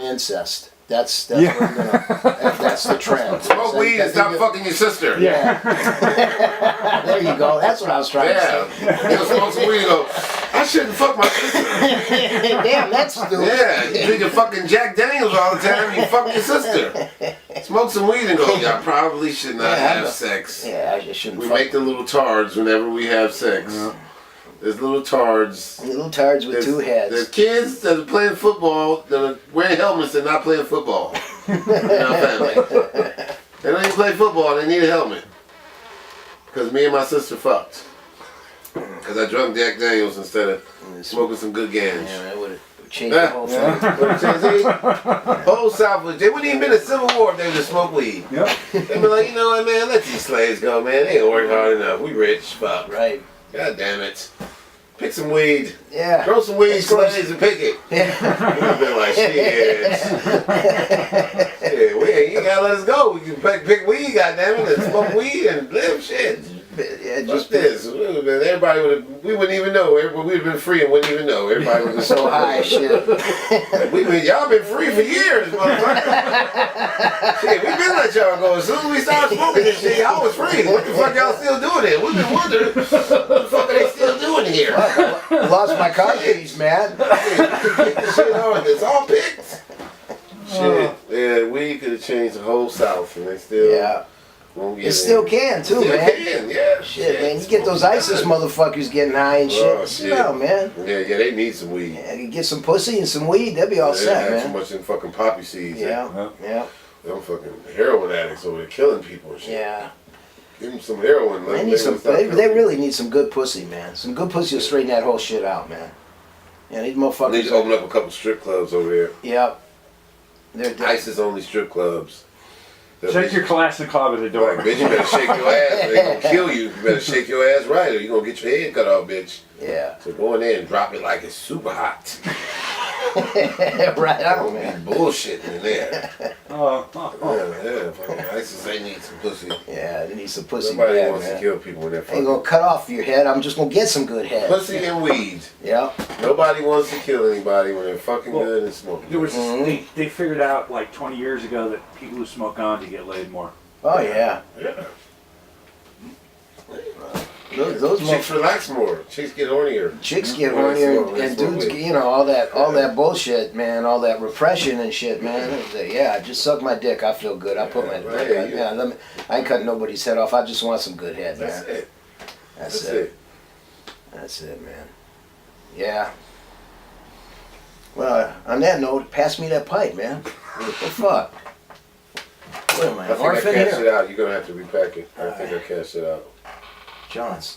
incest. That's where we're gonna, that's the trend. Smoke weed and stop fucking your sister. Yeah. There you go. That's what I was trying to say. Yeah. You'll smoke some weed and go, I shouldn't fuck my sister. Damn, that's stupid. Yeah, you drink your fucking Jack Daniels all the time and you fuck your sister. Smoke some weed and go, I probably should not have sex. Yeah, I just shouldn't We fuck. make the little tards whenever we have sex. Yeah. There's little tards. Little tards with two heads. There's kids that are playing football that are wearing helmets and not playing football in our family. They don't even play football, they need a helmet. Because me and my sister fucked. Because I drunk Jack Daniels instead of smoking some good gans. Yeah, that would have changed the whole thing. Whole South was, they wouldn't even been a civil war if they would have smoked weed. Yep. They'd be like, you know what, man, let these slaves go, man. They ain't work hard enough. We rich, fuck. Right. God damn it. Pick some weed. Yeah. Grow some weed, slaves, and pick it. Yeah. We'd have been like, shit. Yeah, you gotta let us go. We can pick weed, goddammit, and smoke weed and live shit. Yeah, Just this. Everybody would have, we wouldn't even know. We'd have been free and wouldn't even know. Everybody would have so high, shit. Y'all been free for years, motherfucker. Shit, we been let y'all go. As soon as we started smoking this shit, y'all was free. What the fuck y'all still doing here? We've been wondering, what the fuck are they still doing here? I lost my car keys, man. It's all picked. Shit. Yeah, we could have changed the whole South and they still won't get it still can too, still man. Can, yeah. Shit, man. You get those ISIS motherfuckers getting high and shit. Oh, shit. No, man. Yeah, they need some weed. Yeah, you get some pussy and some weed, they'll be all set, man. Too much in fucking poppy seeds. Yeah. Them fucking heroin addicts over there killing people and shit. Yeah. Give them some heroin. They need some. They really need some good pussy, man. Some good pussy will straighten that whole shit out, man. Yeah, these motherfuckers. They need to open up a couple strip clubs over there. Yep. They're ISIS only strip clubs. Shake your Kalashnikov at the door. Like, bitch, you better shake your ass or they gonna kill you. You better shake your ass right or you gonna get your head cut off, bitch. Yeah. So go in there and drop it like it's super hot. Right on, man. Bullshitting in there. Yeah, Fucking ISIS, they need some pussy. Yeah, they need some pussy. Nobody bad, wants man. to kill people when they're I fucking. ain't gonna cut off your head. I'm just gonna get some good head. Pussy and weed. Yeah. Nobody wants to kill anybody when they're fucking good and smoking. There was they figured out like 20 years ago that people who smoke ganja get laid more. Oh yeah. Yeah. Those Chicks relax more. Chicks get hornier. Chicks get hornier and dudes, you know, all that bullshit, man, all that repression and shit, man. Yeah, just suck my dick. I feel good. I put my dick. I ain't cutting nobody's head off. I just want some good head, man. That's it. That's it. That's it, man. Yeah. Well, on that note, pass me that pipe, man. What the fuck? What am I, I an think I orphan cashed here? it out. You're gonna have to repack it. I think I cashed it out. Johns,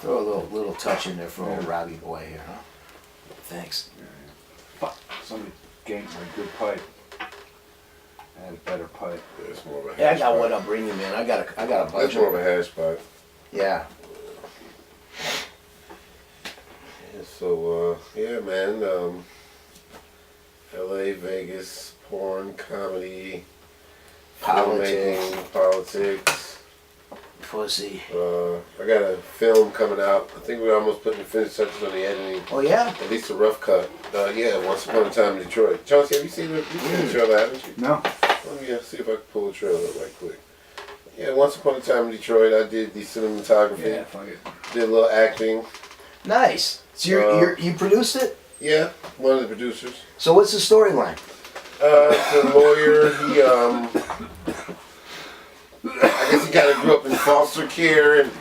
throw a little touch in there for old Robbie boy here, huh? Thanks. Fuck, somebody ganked my good pipe. I had a better pipe. Yeah, it's more of a hash Yeah, I got pipe. one I'm bringing, man. I got a bunch That's more of a hash pipe. Yeah. Yeah, so, yeah, man. LA, Vegas, porn, comedy, Politics. filmmaking, politics. Pussy. I got a film coming out. I think we're almost putting the finished touches on the editing. Oh yeah? At least a rough cut. Yeah, Once Upon a Time in Detroit. Chauncey, have you seen the trailer, haven't you? No. Let me see if I can pull the trailer up right quick. Yeah, Once Upon a Time in Detroit, I did the cinematography. Yeah, fuck it. Did a little acting. Nice. So you produced it? Yeah, one of the producers. So what's the storyline? The lawyer, I guess he kind of grew up in foster care, and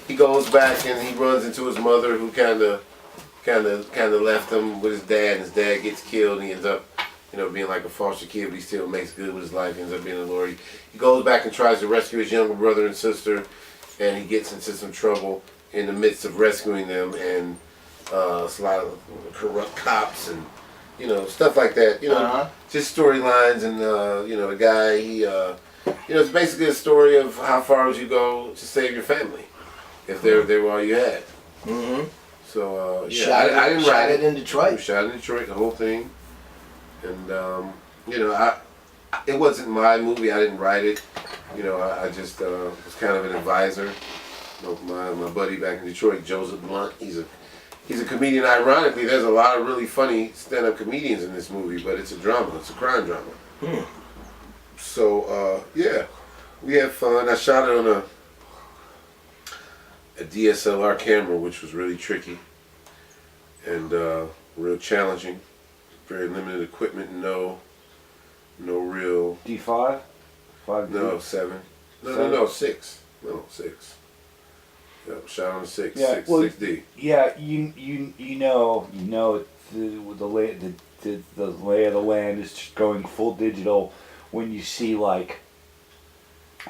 he goes back and he runs into his mother, who kind of left him with his dad, and his dad gets killed, and he ends up, being like a foster kid, but he still makes good with his life. He ends up being a lawyer. He goes back and tries to rescue his younger brother and sister, and he gets into some trouble in the midst of rescuing them, and it's a lot of corrupt cops and stuff like that. Just storylines, and the guy it's basically a story of how far would you go to save your family if they were all you had. Mm-hmm. So I didn't shot write it in Detroit. Shot in Detroit, the whole thing, and it wasn't my movie. I didn't write it. I just was kind of an advisor. My buddy back in Detroit, Joseph Blunt, he's he's a comedian. Ironically, there's a lot of really funny stand-up comedians in this movie, but it's a drama. It's a crime drama. So yeah, we had fun. I shot it on a DSLR camera, which was really tricky and real challenging. Very limited equipment. No real. D5? 5D? No, 7. No, 6. No, 6. Yeah, shot on a 6. Yeah, 6D. Yeah, you know the lay of the land is just going full digital when you see like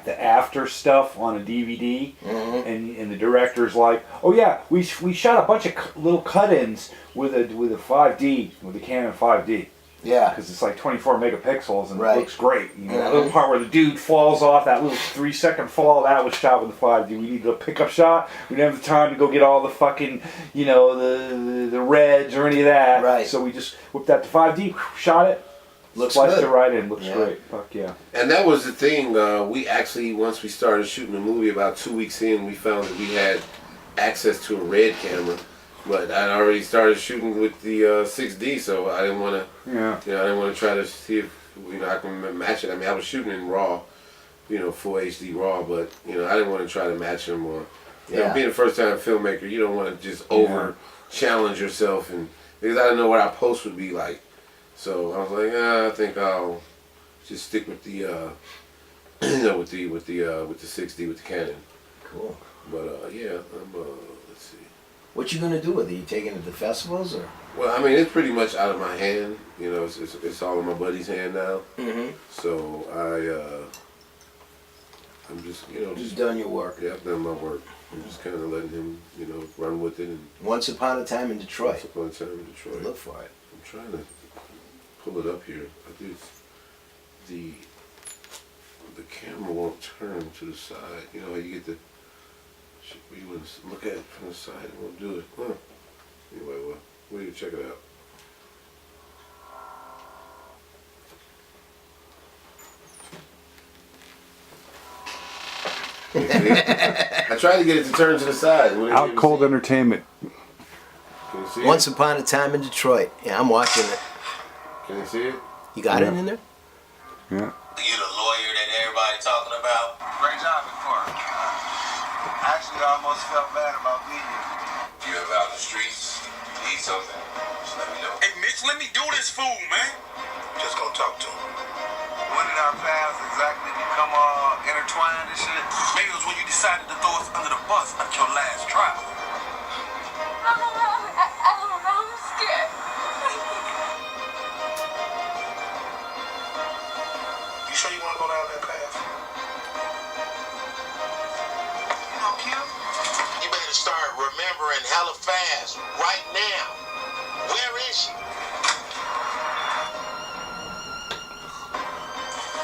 the after stuff on a DVD, and the director's like, oh yeah, we shot a bunch of little cut-ins with a 5D, with the Canon 5D. Yeah. Because it's like 24 megapixels and Right. it looks great. You know, that little part where the dude falls off, that little 3-second fall, that was shot with the 5D. We needed a pickup shot. We didn't have the time to go get all the fucking, the reds or any of that. Right. So we just whipped out the 5D, shot it, Looks spliced good. it right in. Looks Yeah. great. Fuck yeah. And that was the thing. We actually, once we started shooting the movie, about 2 weeks in, we found that we had access to a red camera. But I'd already started shooting with the 6D, so I didn't want to. Yeah. I didn't want to try to see if I can match it. I mean, I was shooting in RAW, full HD RAW, but I didn't want to try to match them. Or being a first-time filmmaker, you don't want to just over challenge yourself, and because I didn't know what our post would be like. So I was like, I think I'll just stick with the with the 6D with the Canon. Cool. But let's see. What you gonna do with it? You taking it to festivals or? Well, I mean, it's pretty much out of my hand. It's all in my buddy's hand now. Mm-hmm. So I'm just Just done your work. Yeah, I've done my work. I'm just kind of letting him run with it. And Once upon a time in Detroit. once upon a time in Detroit. Look for it. I'm trying to pull it up here. I think the camera won't turn to the side. You know how you get the shit where you want to look at it from the side, it won't do it. Huh. Anyway, well, we need to check it out. I tried to get it to turn to the side. Out Cold Entertainment. Can you see Once it? upon a time in Detroit. Yeah, I'm watching it. Can you see it? You got it in there? Yeah. You the lawyer that everybody talking about? Great job, McCord. Actually, I almost felt bad about being here. You ever out in the streets? Need something? Just let me know. Hey, Mitch, let me do this fool, man. Just gonna talk to him. When did our paths exactly become intertwined and shit? Maybe it was when you decided to throw us under the bus at your last trial. I don't know. I'm scared. You sure you wanna go down that path? You know, Kim? You better start remembering hella fast right now. Where is she?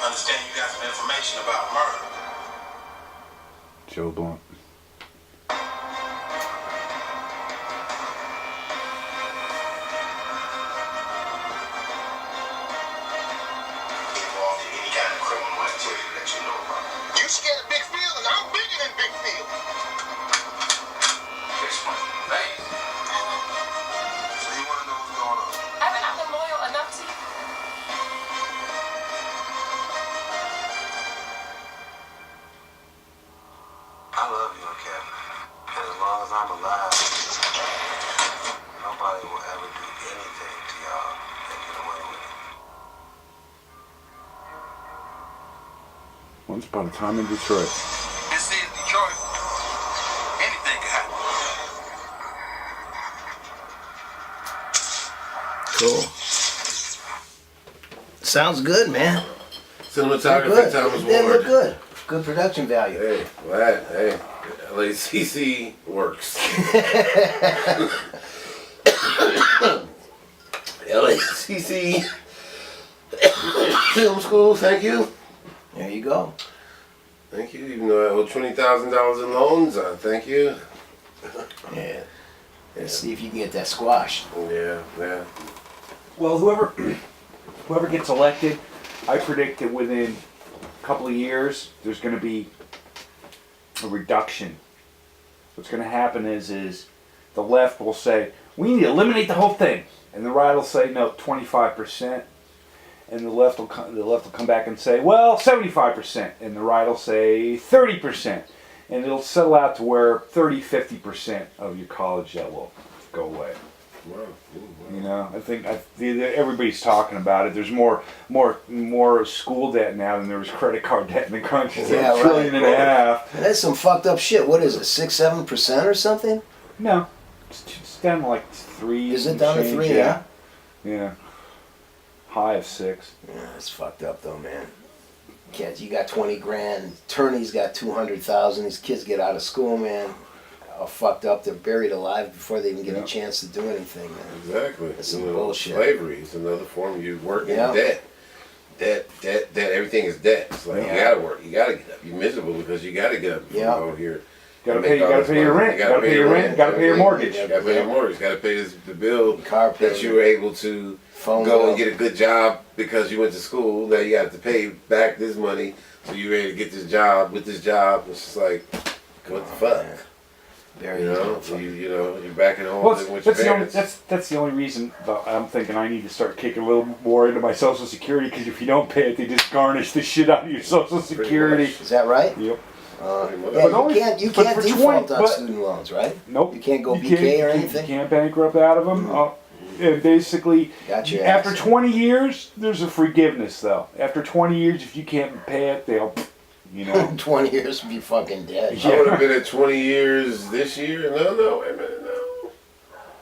Understand you got some information about murder. Joe Blunt. Involved in any kind of criminal activity that you know about. You scared of Big Phil, and I'm bigger than Big Phil. Fix my face. So you want to know what's going on? Haven't I been loyal enough to you? I love you, Kevin. And as long as I'm alive, nobody will ever do anything to y'all and get away with it. Once upon a time in Detroit. This is Detroit. Anything can happen. Cool. Sounds good, man. Cinematography, Good. Thomas They look Ward. good. Good production value. Hey, well, hey, LACC works. LACC Film School, thank you. There you go. Thank you. Even though I owe $20,000 in loans, thank you. Yeah. Let's see if you can get that squashed. Yeah. Well, whoever gets elected, I predict that within a couple of years, there's going to be a reduction. What's going to happen is the left will say, we need to eliminate the whole thing. And the right will say, no, 25%. And the left will come back and say, well, 75%. And the right will say 30%. And it'll settle out to where 50% of your college debt will go away. Wow. You know, I think everybody's talking about it. There's more school debt now than there was credit card debt in the country. Yeah, $1.5 trillion. And that's some fucked up shit. What is it, 6-7% or something? No, it's down to like 3. Is it down to change, 3? Yeah. Yeah. High of 6. Yeah, it's fucked up though, man. Kids, you got 20 grand. Attorney's got 200,000. These kids get out of school, man. All fucked up. They're buried alive before they even get a chance to do anything, man. Exactly. That's some bullshit. Slavery is another form. You work in Yeah. debt. Everything is debt. It's like you gotta work. You gotta get up. You're miserable because you gotta get up. Yeah. Over here. You gotta pay your rent. You gotta pay your rent. You gotta pay your mortgage. You gotta pay your mortgage. You gotta pay the bill Car payment. that you were able to Phone go bill. and get a good job because you went to school. Now you got to pay back this money, so you're ready to get this job. With this job, it's just like, what the fuck? Very You're back at home Well, living with your parents. that's the only reason that I'm thinking I need to start kicking a little more into my Social Security, because if you don't pay it, they just garnish the shit out of your Social Security. Is that right? Yep. Yeah, only- you but can't for default 20 on but- student loans, right? Nope. You can't go BK or anything? You can't bankrupt out of them. And basically, Got your after ass. 20 years, there's a forgiveness, though. After 20 years, if you can't pay it, they'll, 20 years to be fucking dead. I would have been at 20 years this year. No, wait a minute, no.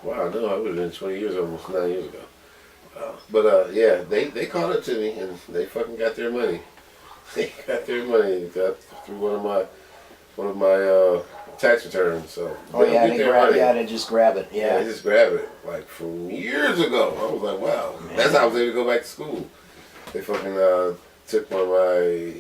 Wow, no, I would have been 20 years almost 9 years ago. Yeah, they caught up to me and they fucking got their money. They got their money through one of my tax returns. So Oh yeah, they'll get their money. they just grab it. Yeah, they just grab it like from years ago. I was like, wow, that's how I was able to go back to school. They fucking took one of my